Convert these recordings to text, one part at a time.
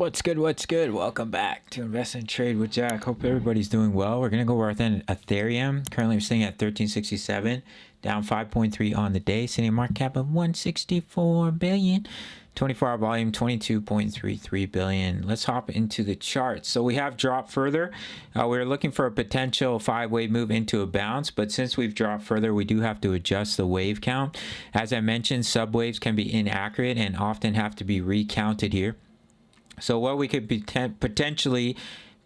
What's good? What's good? Welcome back to Invest and Trade with Jack. Hope everybody's doing well. We're gonna go over Ethereum. Currently, we're sitting at 1367, down 5.3 on the day, sitting market cap of 164 billion. 24-hour volume 22.33 billion. Let's hop into the chart. So we have dropped further. We're looking for a potential 5-wave move into a bounce, but since we've dropped further, we do have to adjust the wave count. As I mentioned, subwaves can be inaccurate and often have to be recounted here. So what we could potentially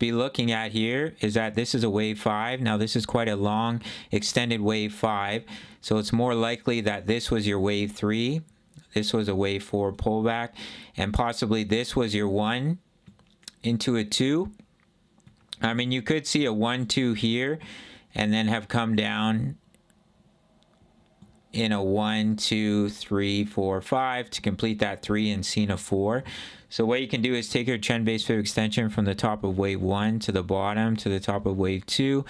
be looking at here is that this is a wave 5. Now this is quite a long extended wave 5. So it's more likely that this was your wave 3. This was a wave 4 pullback. And possibly this was your 1 into a 2. I mean, you could see a 1, 2 here and then have come down in a 1, 2, 3, 4, 5 to complete that 3 and seen a 4. So what you can do is take your trend-based fib extension from the top of wave 1 to the bottom to the top of wave 2,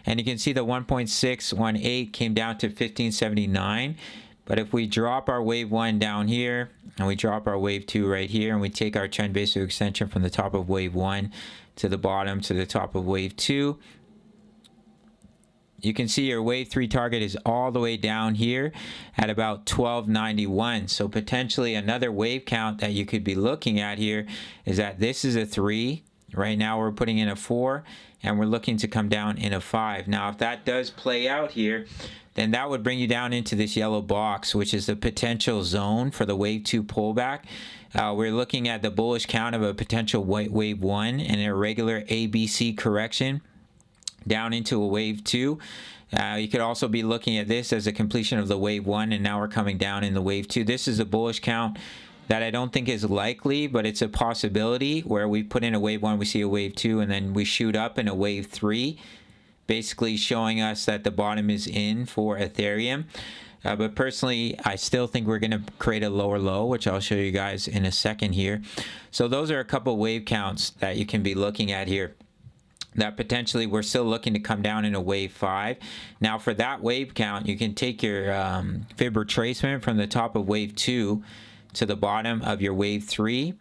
and you can see the 1.618 came down to 1579. But if we drop our wave 1 down here and we drop our wave 2 right here and we take our trend-based fib extension from the top of wave 1 to the bottom to the top of wave 2, you can see your wave 3 target is all the way down here at about 1291. So potentially another wave count that you could be looking at here is that this is a 3. Right now we're putting in a 4 and we're looking to come down in a 5. Now if that does play out here, then that would bring you down into this yellow box, which is the potential zone for the wave 2 pullback. We're looking at the bullish count of a potential wave 1 and a regular ABC correction down into a wave 2. You could also be looking at this as a completion of the wave 1, and now we're coming down in the wave 2. This is a bullish count that I don't think is likely, but it's a possibility where we put in a wave 1, we see a wave 2, and then we shoot up in a wave 3, basically showing us that the bottom is in for Ethereum. But personally, I still think we're going to create a lower low, which I'll show you guys in a second here. So those are a couple wave counts that you can be looking at here, that potentially we're still looking to come down in a wave 5. Now for that wave count, you can take your fib retracement from the top of wave 2 to the bottom of your wave 3,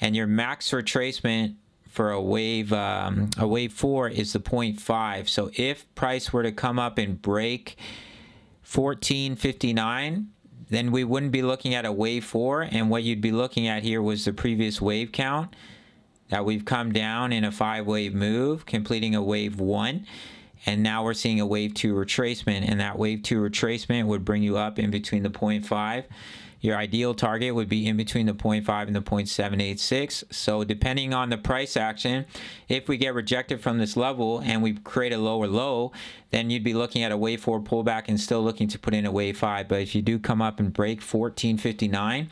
and your max retracement for a wave 4 is the 0.5. So if price were to come up and break 1459, then we wouldn't be looking at a wave 4, and what you'd be looking at here was the previous wave count that we've come down in a 5-wave move, completing a wave 1, and now we're seeing a wave 2 retracement, and that wave 2 retracement would bring you up in between the 0.5. Your ideal target would be in between the 0.5 and the 0.786. So depending on the price action, if we get rejected from this level and we create a lower low, then you'd be looking at a wave 4 pullback and still looking to put in a wave 5. But if you do come up and break 1459,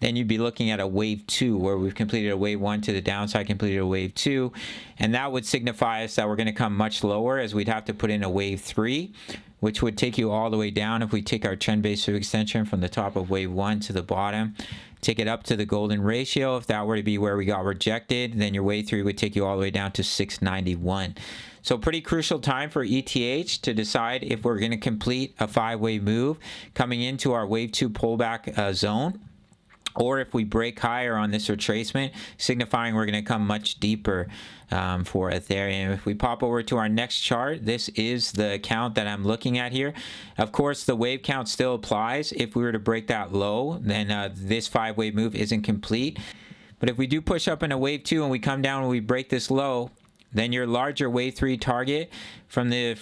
then you'd be looking at a wave 2 where we've completed a wave 1 to the downside, completed a wave 2, and that would signify us that we're going to come much lower, as we'd have to put in a wave 3, which would take you all the way down if we take our trend-based fib extension from the top of wave 1 to the bottom, take it up to the golden ratio. If that were to be where we got rejected, then your wave 3 would take you all the way down to 691. So pretty crucial time for ETH to decide if we're going to complete a 5-wave move coming into our wave 2 pullback zone, or if we break higher on this retracement, signifying we're going to come much deeper for Ethereum. If we pop over to our next chart, this is the count that I'm looking at here. Of course, the wave count still applies. If we were to break that low, then this 5-wave move isn't complete. But if we do push up in a wave 2 and we come down and we break this low, then your larger wave 3 target from the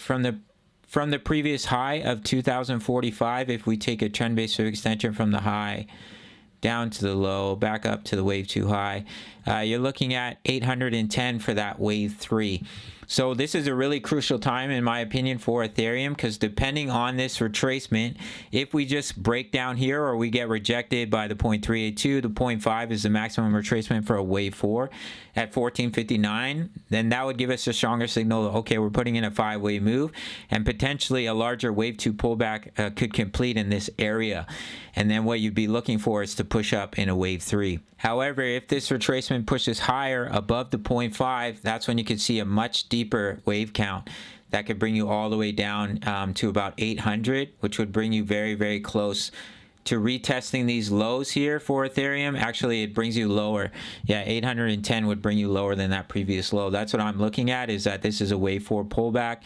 previous high of 2045, if we take a trend-based fib extension from the high down to the low, back up to the wave 2 high, you're looking at 810 for that wave 3. So this is a really crucial time, in my opinion, for Ethereum, because depending on this retracement, if we just break down here or we get rejected by the 0.382, the 0.5 is the maximum retracement for a wave 4 at 1459, then that would give us a stronger signal that, okay, we're putting in a 5-wave move, and potentially a larger wave 2 pullback could complete in this area. And then what you'd be looking for is to push up in a wave 3. However, if this retracement pushes higher above the 0.5, that's when you could see a much deeper wave count that could bring you all the way down to about 800, which would bring you very, very close to retesting these lows here for Ethereum. Actually, it brings you lower. Yeah, 810 would bring you lower than that previous low. That's what I'm looking at, is that this is a wave 4 pullback,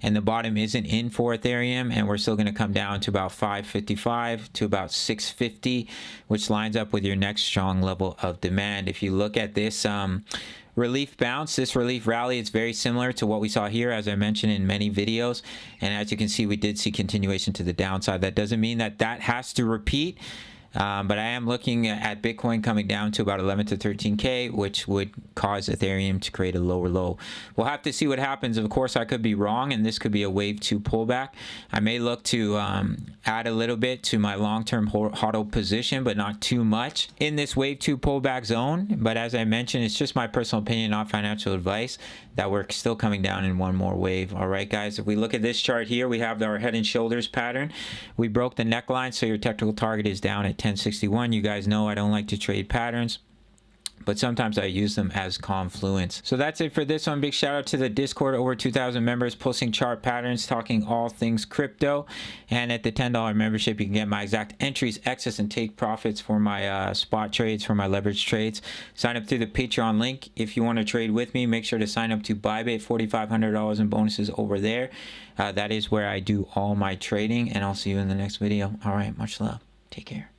and the bottom isn't in for Ethereum, and we're still going to come down to about 555 to about 650, which lines up with your next strong level of demand. If you look at this relief bounce, this relief rally, it's very similar to what we saw here, as I mentioned in many videos. And as you can see, we did see continuation to the downside. That doesn't mean that that has to repeat. But I am looking at Bitcoin coming down to about 11 to 13K, which would cause Ethereum to create a lower low. We'll have to see what happens. Of course, I could be wrong, and this could be a wave 2 pullback. I may look to add a little bit to my long-term HODL position, but not too much in this wave 2 pullback zone. But as I mentioned, it's just my personal opinion, not financial advice, that we're still coming down in one more wave. All right, guys, if we look at this chart here, we have our head and shoulders pattern. We broke the neckline, so your technical target is down at 1061. You guys know I don't like to trade patterns, but sometimes I use them as confluence. So that's it for this one. Big shout out to the Discord, over 2,000 members posting chart patterns, talking all things crypto. And at the $10 membership, you can get my exact entries, exits, and take profits for my spot trades, for my leverage trades. Sign up through the Patreon link if you want to trade with me. Make sure to sign up to Bybit, $4,500 in bonuses over there. That is where I do all my trading, and I'll see you in the next video. All right, much love. Take care.